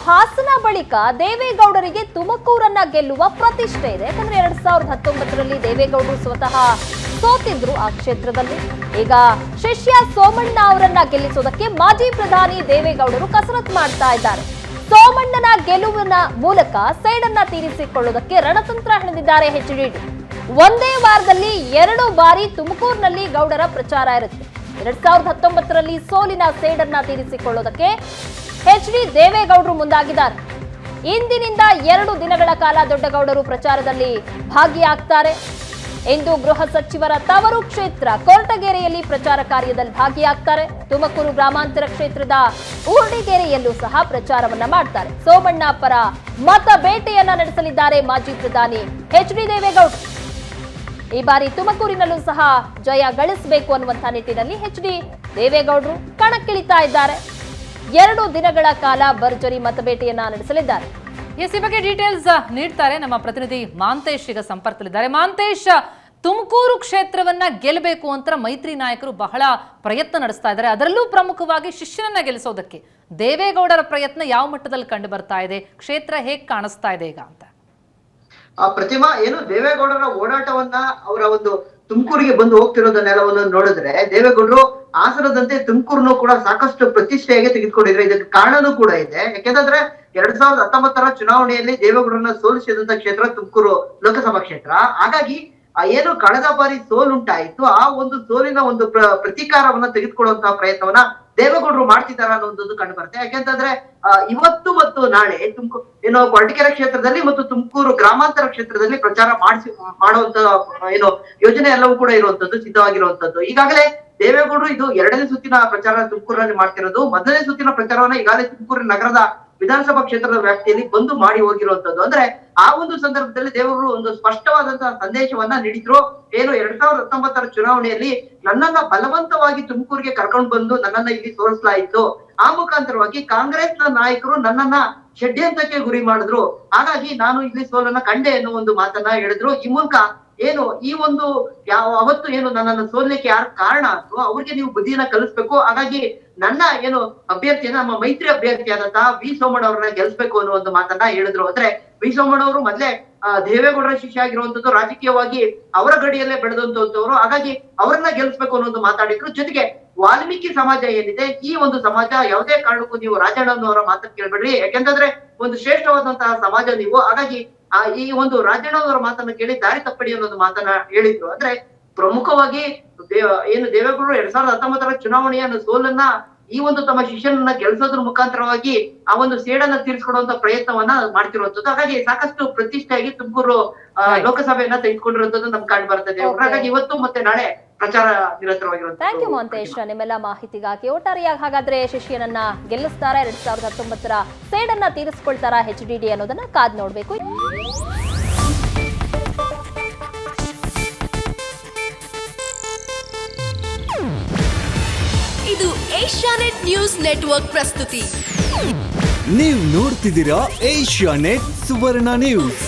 ಹಾಸನ ಬಳಿಕ ದೇವೇಗೌಡರಿಗೆ ತುಮಕೂರನ್ನ ಗೆಲ್ಲುವ ಪ್ರತಿಷ್ಠೆ ಇದೆ. ಯಾಕಂದ್ರೆ 2019ರಲ್ಲಿ ದೇವೇಗೌಡರು ಸ್ವತಃ ಸೋತಿದ್ರು ಆ ಕ್ಷೇತ್ರದಲ್ಲಿ. ಈಗ ಶಿಷ್ಯ ಸೋಮಣ್ಣ ಅವರನ್ನ ಗೆಲ್ಲಿಸೋದಕ್ಕೆ ಮಾಜಿ ಪ್ರಧಾನಿ ದೇವೇಗೌಡರು ಕಸರತ್ತು ಮಾಡ್ತಾ ಇದ್ದಾರೆ. ಸೋಮಣ್ಣನ ಗೆಲುವಿನ ಮೂಲಕ ಸೇಡನ್ನ ತೀರಿಸಿಕೊಳ್ಳುವುದಕ್ಕೆ ರಣತಂತ್ರ ಹೆಣೆದಿದ್ದಾರೆ ಎಚ್ಡಿಡಿ. ಒಂದೇ ವಾರದಲ್ಲಿ 2 ಬಾರಿ ತುಮಕೂರಿನಲ್ಲಿ ಗೌಡರ ಪ್ರಚಾರ ಇರುತ್ತೆ. 2019ರಲ್ಲಿ ಸೋಲಿನ ಸೇಡನ್ನ ತೀರಿಸಿಕೊಳ್ಳುವುದಕ್ಕೆ ಎಚ್ಡಿ ದೇವೇಗೌಡರು ಮುಂದಾಗಿದ್ದಾರೆ. ಇಂದಿನಿಂದ 2 ದಿನಗಳ ಕಾಲ ದೊಡ್ಡಗೌಡರು ಪ್ರಚಾರದಲ್ಲಿ ಭಾಗಿಯಾಗ್ತಾರೆ. ಇಂದು ಗೃಹ ಸಚಿವರ ತವರು ಕ್ಷೇತ್ರ ಕೊರಟಗೆರೆಯಲ್ಲಿ ಪ್ರಚಾರ ಕಾರ್ಯದಲ್ಲಿ ಭಾಗಿಯಾಗ್ತಾರೆ. ತುಮಕೂರು ಗ್ರಾಮಾಂತರ ಕ್ಷೇತ್ರದ ಊರ್ಡಿಗೆರೆಯಲ್ಲೂ ಸಹ ಪ್ರಚಾರವನ್ನ ಮಾಡ್ತಾರೆ. ಸೋಮಣ್ಣ ಪರ ಮತ ಬೇಟೆಯನ್ನ ನಡೆಸಲಿದ್ದಾರೆ ಮಾಜಿ ಪ್ರಧಾನಿ ಎಚ್ಡಿ ದೇವೇಗೌಡರು. ಈ ಬಾರಿ ತುಮಕೂರಿನಲ್ಲೂ ಸಹ ಜಯ ಗಳಿಸಬೇಕು ಅನ್ನುವಂಥ ನಿಟ್ಟಿನಲ್ಲಿ ಎಚ್ಡಿ ದೇವೇಗೌಡರು ಕಣಕ್ಕಿಳಿತಾ ಇದ್ದಾರೆ. 2 ದಿನಗಳ ಕಾಲ ಭರ್ಜರಿ ಮತಬೇಟೆಯನ್ನ ನಡೆಸಲಿದ್ದಾರೆ. ಈ ಬಗ್ಗೆ ಡೀಟೇಲ್ಸ್ ನೀಡ್ತಾರೆ ನಮ್ಮ ಪ್ರತಿನಿಧಿ ಮಾಂತೇಶ್ ಈಗ ಸಂಪರ್ಕದಲ್ಲಿದ್ದಾರೆ. ಮಾಂತೇಶ್, ತುಮಕೂರು ಕ್ಷೇತ್ರವನ್ನ ಗೆಲ್ಲಬೇಕು ಅಂತ ಮೈತ್ರಿ ನಾಯಕರು ಬಹಳ ಪ್ರಯತ್ನ ನಡೆಸ್ತಾ ಇದ್ದಾರೆ. ಅದರಲ್ಲೂ ಪ್ರಮುಖವಾಗಿ ಶಿಷ್ಯನನ್ನ ಗೆಲ್ಲಿಸೋದಕ್ಕೆ ದೇವೇಗೌಡರ ಪ್ರಯತ್ನ ಯಾವ ಮಟ್ಟದಲ್ಲಿ ಕಂಡು ಬರ್ತಾ ಇದೆ? ಕ್ಷೇತ್ರ ಹೇಗ್ ಕಾಣಿಸ್ತಾ ಇದೆ ಈಗ ಅಂತ? ಪ್ರತಿಮಾ, ಏನು ದೇವೇಗೌಡರ ಓಡಾಟವನ್ನ ಅವರ ಒಂದು ತುಮಕೂರಿಗೆ ಬಂದು ಹೋಗ್ತಿರೋದನ್ನೆಲ್ಲವನ್ನು ನೋಡಿದ್ರೆ ದೇವೇಗೌಡರು ಹಾಸನದಂತೆ ತುಮಕೂರನ್ನು ಕೂಡ ಸಾಕಷ್ಟು ಪ್ರತಿಷ್ಠೆಯಾಗಿ ತೆಗೆದುಕೊಂಡಿದ್ರೆ. ಇದಕ್ಕೆ ಕಾರಣನೂ ಕೂಡ ಇದೆ. ಯಾಕೆಂದ್ರೆ 2019ರ ಚುನಾವಣೆಯಲ್ಲಿ ದೇವೇಗೌಡರನ್ನ ಸೋಲಿಸಿದಂತ ಕ್ಷೇತ್ರ ತುಮಕೂರು ಲೋಕಸಭಾ ಕ್ಷೇತ್ರ. ಹಾಗಾಗಿ ಏನು ಕಳೆದ ಬಾರಿ ಸೋಲುಂಟಾಯಿತು, ಆ ಒಂದು ಸೋಲಿನ ಒಂದು ಪ್ರತೀಕಾರವನ್ನ ತೆಗೆದುಕೊಳ್ಳುವಂತಹ ಪ್ರಯತ್ನವನ್ನ ದೇವೇಗೌಡರು ಮಾಡ್ತಿದ್ದಾರೆ ಅನ್ನೋದು ಕಂಡು ಬರುತ್ತೆ. ಯಾಕೆಂತಂದ್ರೆ ಇವತ್ತು ಮತ್ತು ನಾಳೆ ಏನು ಕೊರಟಗೆರೆ ಕ್ಷೇತ್ರದಲ್ಲಿ ಮತ್ತು ತುಮಕೂರು ಗ್ರಾಮಾಂತರ ಕ್ಷೇತ್ರದಲ್ಲಿ ಪ್ರಚಾರ ಮಾಡುವಂತ ಏನು ಯೋಜನೆ ಎಲ್ಲವೂ ಕೂಡ ಇರುವಂತದ್ದು, ಸಿದ್ಧವಾಗಿರುವಂತದ್ದು. ಈಗಾಗಲೇ ದೇವೇಗೌಡರು ಇದು 2ನೇ ಸುತ್ತಿನ ಪ್ರಚಾರ ತುಮಕೂರಲ್ಲಿ ಮಾಡ್ತಿರೋದು. 1ನೇ ಸುತ್ತಿನ ಪ್ರಚಾರವನ್ನ ಈಗಾಗಲೇ ತುಮಕೂರು ನಗರದ ವಿಧಾನಸಭಾ ಕ್ಷೇತ್ರದ ವ್ಯಾಪ್ತಿಯಲ್ಲಿ ಬಂದು ಮಾಡಿ ಹೋಗಿರುವಂತದ್ದು. ಅಂದ್ರೆ ಆ ಒಂದು ಸಂದರ್ಭದಲ್ಲಿ ದೇವೇಗೌಡರು ಒಂದು ಸ್ಪಷ್ಟವಾದಂತಹ ಸಂದೇಶವನ್ನ ನೀಡಿದ್ರು. ಏನು 2019ರ ಚುನಾವಣೆಯಲ್ಲಿ ನನ್ನನ್ನ ಬಲವಂತವಾಗಿ ತುಮಕೂರಿಗೆ ಕರ್ಕೊಂಡು ಬಂದು ನನ್ನನ್ನ ಇಲ್ಲಿ ಸೋಲಿಸಲಾಯಿತು. ಆ ಮುಖಾಂತರವಾಗಿ ಕಾಂಗ್ರೆಸ್ನ ನಾಯಕರು ನನ್ನನ್ನ ಷಡ್ಯಂತ್ರಕ್ಕೆ ಗುರಿ ಮಾಡಿದ್ರು. ಹಾಗಾಗಿ ನಾನು ಇಲ್ಲಿ ಸೋಲನ್ನ ಕಂಡೆ ಎನ್ನುವ ಒಂದು ಮಾತನ್ನ ಹೇಳಿದ್ರು. ಈ ಮೂಲಕ ಏನು ಈ ಒಂದು ಅವತ್ತು ಏನು ನನ್ನನ್ನು ಸೋಲ್ಲಿಕ್ಕೆ ಯಾರು ಕಾರಣ ಆದ್ರು ಅವ್ರಿಗೆ ನೀವು ಬುದ್ಧಿಯನ್ನ ಕಲಿಸ್ಬೇಕು. ಹಾಗಾಗಿ ನನ್ನ ಏನು ಅಭ್ಯರ್ಥಿಯನ್ನ ನಮ್ಮ ಮೈತ್ರಿ ಅಭ್ಯರ್ಥಿಯಾದಂತಹ ವಿ ಸೋಮಣ್ಣ ಅವ್ರನ್ನ ಗೆಲ್ಸ್ಬೇಕು ಅನ್ನೋ ಒಂದು ಮಾತನ್ನ ಹೇಳಿದ್ರು. ಅಂದ್ರೆ ವಿ ಸೋಮಣ್ಣ ಅವರು ಮೊದ್ಲೇ ದೇವೇಗೌಡರ ಶಿಷ್ಯ ಆಗಿರುವಂತದ್ದು, ರಾಜಕೀಯವಾಗಿ ಅವರ ಗಡಿಯಲ್ಲೇ ಬೆಳೆದಂತವ್ರು. ಹಾಗಾಗಿ ಅವರನ್ನ ಗೆಲ್ಸ್ಬೇಕು ಅನ್ನೋದು ಮಾತಾಡಿದ್ರು. ಜೊತೆಗೆ ವಾಲ್ಮೀಕಿ ಸಮಾಜ ಏನಿದೆ, ಈ ಒಂದು ಸಮಾಜ ಯಾವುದೇ ಕಾರಣಕ್ಕೂ ನೀವು ರಾಜಣ್ಣನವರ ಮಾತನ್ನ ಕೇಳ್ಬೇಡ್ರಿ. ಯಾಕೆಂತಂದ್ರೆ ಒಂದು ಶ್ರೇಷ್ಠವಾದಂತಹ ಸಮಾಜ ನೀವು. ಹಾಗಾಗಿ ಈ ಒಂದು ರಾಜಣ್ಣವರ ಮಾತನ್ನ ಕೇಳಿ ದಾರಿ ತಪ್ಪಡಿ ಅನ್ನೋದು ಮಾತನ್ನ ಹೇಳಿದ್ರು. ಅಂದ್ರೆ ಪ್ರಮುಖವಾಗಿ ಏನು ದೇವೇಗೌಡರು 2019ರ ಚುನಾವಣೆಯ ಸೋಲನ್ನ ಈ ಒಂದು ತಮ್ಮ ಶಿಷ್ಯನನ್ನ ಗೆಲ್ಸೋದ್ರ ಮುಖಾಂತರವಾಗಿ ಆ ಒಂದು ಸೇಡನ್ನ ತೀರಿಸಿಕೊಡುವಂತ ಪ್ರಯತ್ನವನ್ನ ಮಾಡ್ತಿರುವಂತದ್ದು. ಹಾಗಾಗಿ ಸಾಕಷ್ಟು ಪ್ರತಿಷ್ಠೆಯಾಗಿ ತುಮಕೂರು ಲೋಕಸಭೆಯನ್ನ ತೆಗೆದುಕೊಂಡಿರುವಂತದ್ದು ನಮ್ಗೆ ಕಂಡು ಬರ್ತದೆ. ಹಾಗಾಗಿ ಇವತ್ತು ಮತ್ತೆ ನಾಳೆ ಪ್ರಚಾರ ನಿರಂತರವಾಗಿರುವಂತ. ಥ್ಯಾಂಕ್ ಯು ಮಾಂತೇಶ್, ನಿಮ್ಮೆಲ್ಲ ಮಾಹಿತಿಗಾಗಿ. ಒಟ್ಟಾರೆಯಾಗಿ ಹಾಗಾದ್ರೆ ಶಿಷ್ಯನನ್ನ ಗೆಲ್ಲಿಸ್ತಾರ, 2019ರ ಸೇಡನ್ನ ತೀರಿಸಿಕೊಳ್ತಾರ ಎಚ್ಡಿಡಿ ಅನ್ನೋದನ್ನ ಕಾದ್ ನೋಡ್ಬೇಕು. ಇದು ಏಷ್ಯಾನೆಟ್ ನ್ಯೂಸ್ ನೆಟ್ವರ್ಕ್ ಪ್ರಸ್ತುತಿ. ನೀವು ನೋಡ್ತಿದ್ದೀರಾ ಏಷ್ಯಾನೆಟ್ ಸುವರ್ಣ ನ್ಯೂಸ್.